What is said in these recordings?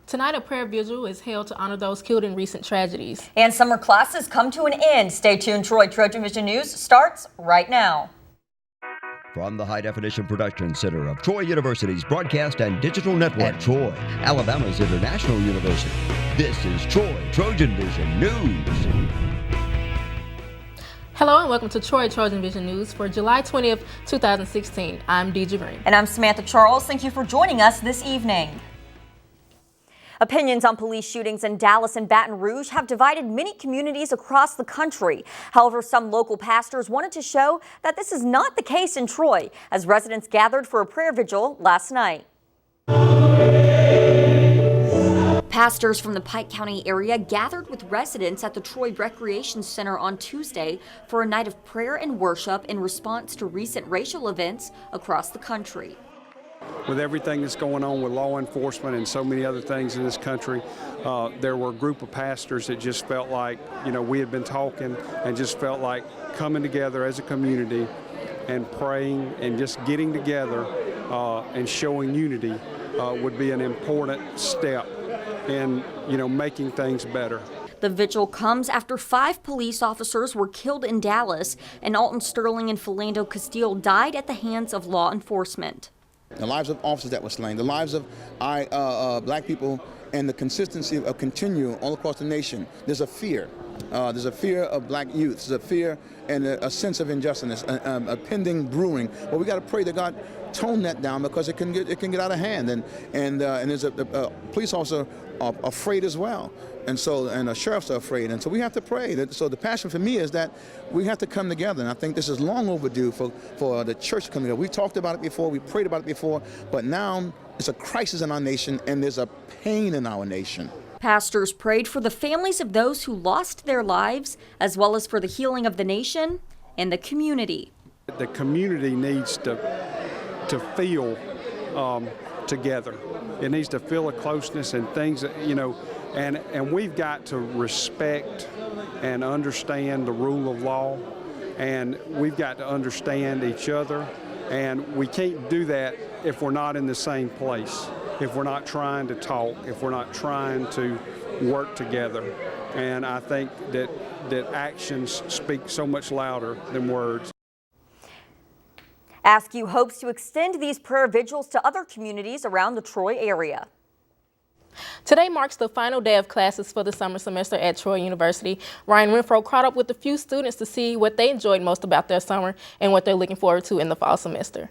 Tonight, a prayer vigil is held to honor those killed in recent tragedies. And summer classes come to an end. Stay tuned. Troy TrojanVision News starts right now. From the High Definition Production Center of Troy University's Broadcast and Digital Network at Troy, Alabama's International University, this is Troy TrojanVision News. Hello and welcome to Troy TrojanVision News for July 20th, 2016. I'm Deidre Green. And I'm Samantha Charles. Thank you for joining us this evening. Opinions on police shootings in Dallas and Baton Rouge have divided many communities across the country. However, some local pastors wanted to show that this is not the case in Troy, as residents gathered for a prayer vigil last night. Pastors from the Pike County area gathered with residents at the Troy Recreation Center on Tuesday for a night of prayer and worship in response to recent racial events across the country. With everything that's going on with law enforcement and so many other things in this country, there were a group of pastors that just felt like, we had been talking and just felt like coming together as a community and praying and just getting together and showing unity would be an important step in, making things better. The vigil comes after 5 police officers were killed in Dallas, and Alton Sterling and Philando Castile died at the hands of law enforcement. The lives of officers that were slain, the lives of black people, and the consistency of continuing all across the nation. There's a fear. There's a fear of black youth. There's a fear and a sense of injustice, a pending brewing. Well, we got to pray that God tone that down because it can get out of hand. And there's a police officer afraid as well. And the sheriffs are afraid. And so we have to pray. So the passion for me is that we have to come together. And I think this is long overdue for the church to come together. We talked about it before. We prayed about it before. But now it's a crisis in our nation, and there's a pain in our nation. Pastors prayed for the families of those who lost their lives, as well as for the healing of the nation and the community. The community needs to feel together. It needs to feel a closeness and things that, and we've got to respect and understand the rule of law, and we've got to understand each other, and we can't do that if we're not in the same place, if we're not trying to talk, if we're not trying to work together. And I think that actions speak so much louder than words. Askew hopes to extend these prayer vigils to other communities around the Troy area. Today marks the final day of classes for the summer semester at Troy University. Ryan Renfro caught up with a few students to see what they enjoyed most about their summer and what they're looking forward to in the fall semester.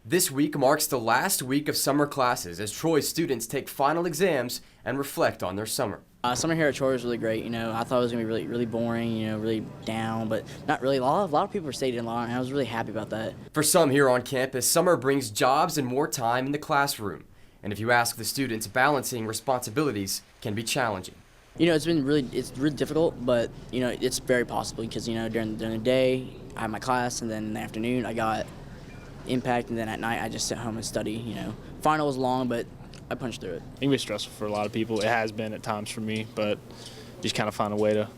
This week marks the last week of summer classes as Troy students take final exams and reflect on their summer. Summer here at Troy was really great. I thought it was going to be really boring, really down, but not really. A lot of people stayed in a lot, and I was really happy about that. For some here on campus, summer brings jobs and more time in the classroom. And if you ask the students, balancing responsibilities can be challenging. It's really difficult, but it's very possible because during the day I have my class, and then in the afternoon I got impact, and then at night I just sit home and study. Final was long, but I punched through it. It can be stressful for a lot of people. It has been at times for me, but just kind of find a way to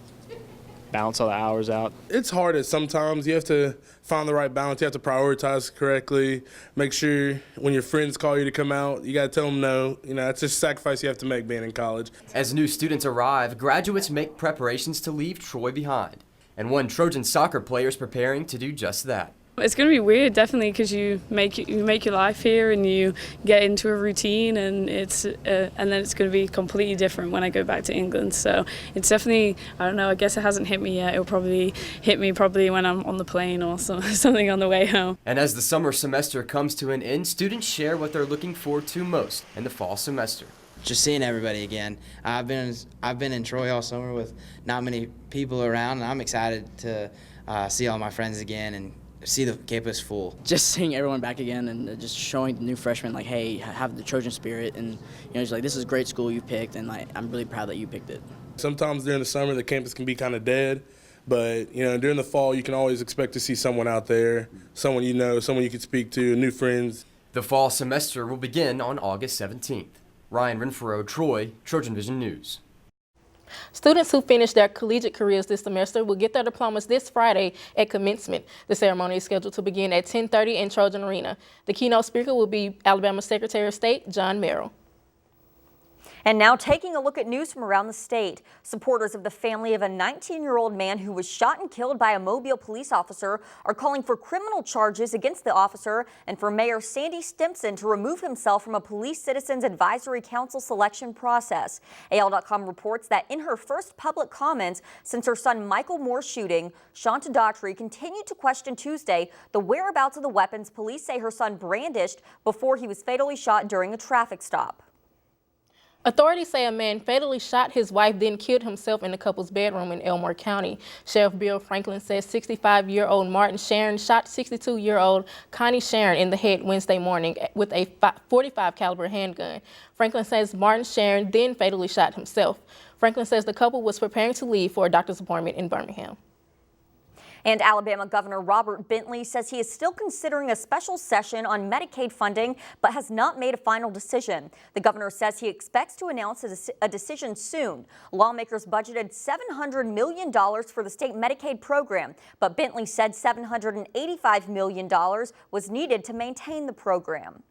balance all the hours out. It's hard sometimes. You have to find the right balance. You have to prioritize correctly. Make sure when your friends call you to come out, you got to tell them no. It's just a sacrifice you have to make being in college. As new students arrive, graduates make preparations to leave Troy behind. And one Trojan soccer player is preparing to do just that. It's going to be weird, definitely, because you make your life here and you get into a routine, and then it's going to be completely different when I go back to England. So it's definitely, I don't know, I guess it hasn't hit me yet. It'll probably hit me when I'm on the plane or something on the way home. And as the summer semester comes to an end, students share what they're looking forward to most in the fall semester. Just seeing everybody again. I've been in Troy all summer with not many people around, and I'm excited to see all my friends again and see the campus full. Just seeing everyone back again and just showing the new freshmen, like, hey, have the Trojan spirit, and just like, this is a great school you picked, and like, I'm really proud that you picked it. Sometimes during the summer the campus can be kind of dead, but during the fall you can always expect to see someone out there, someone someone you can speak to, new friends. The fall semester will begin on August 17th. Ryan Renfro, Troy, TrojanVision News. Students who finish their collegiate careers this semester will get their diplomas this Friday at commencement. The ceremony is scheduled to begin at 10:30 in Trojan Arena. The keynote speaker will be Alabama Secretary of State John Merrill. And now taking a look at news from around the state. Supporters of the family of a 19-year-old man who was shot and killed by a Mobile police officer are calling for criminal charges against the officer and for Mayor Sandy Stimpson to remove himself from a Police Citizens Advisory Council selection process. AL.com reports that in her first public comments since her son Michael Moore's shooting, Shanta Daughtry continued to question Tuesday the whereabouts of the weapons police say her son brandished before he was fatally shot during a traffic stop. Authorities say a man fatally shot his wife, then killed himself in the couple's bedroom in Elmore County. Sheriff Bill Franklin says 65-year-old Martin Sharon shot 62-year-old Connie Sharon in the head Wednesday morning with a .45 caliber handgun. Franklin says Martin Sharon then fatally shot himself. Franklin says the couple was preparing to leave for a doctor's appointment in Birmingham. And Alabama Governor Robert Bentley says he is still considering a special session on Medicaid funding, but has not made a final decision. The governor says he expects to announce a decision soon. Lawmakers budgeted $700 million for the state Medicaid program, but Bentley said $785 million was needed to maintain the program.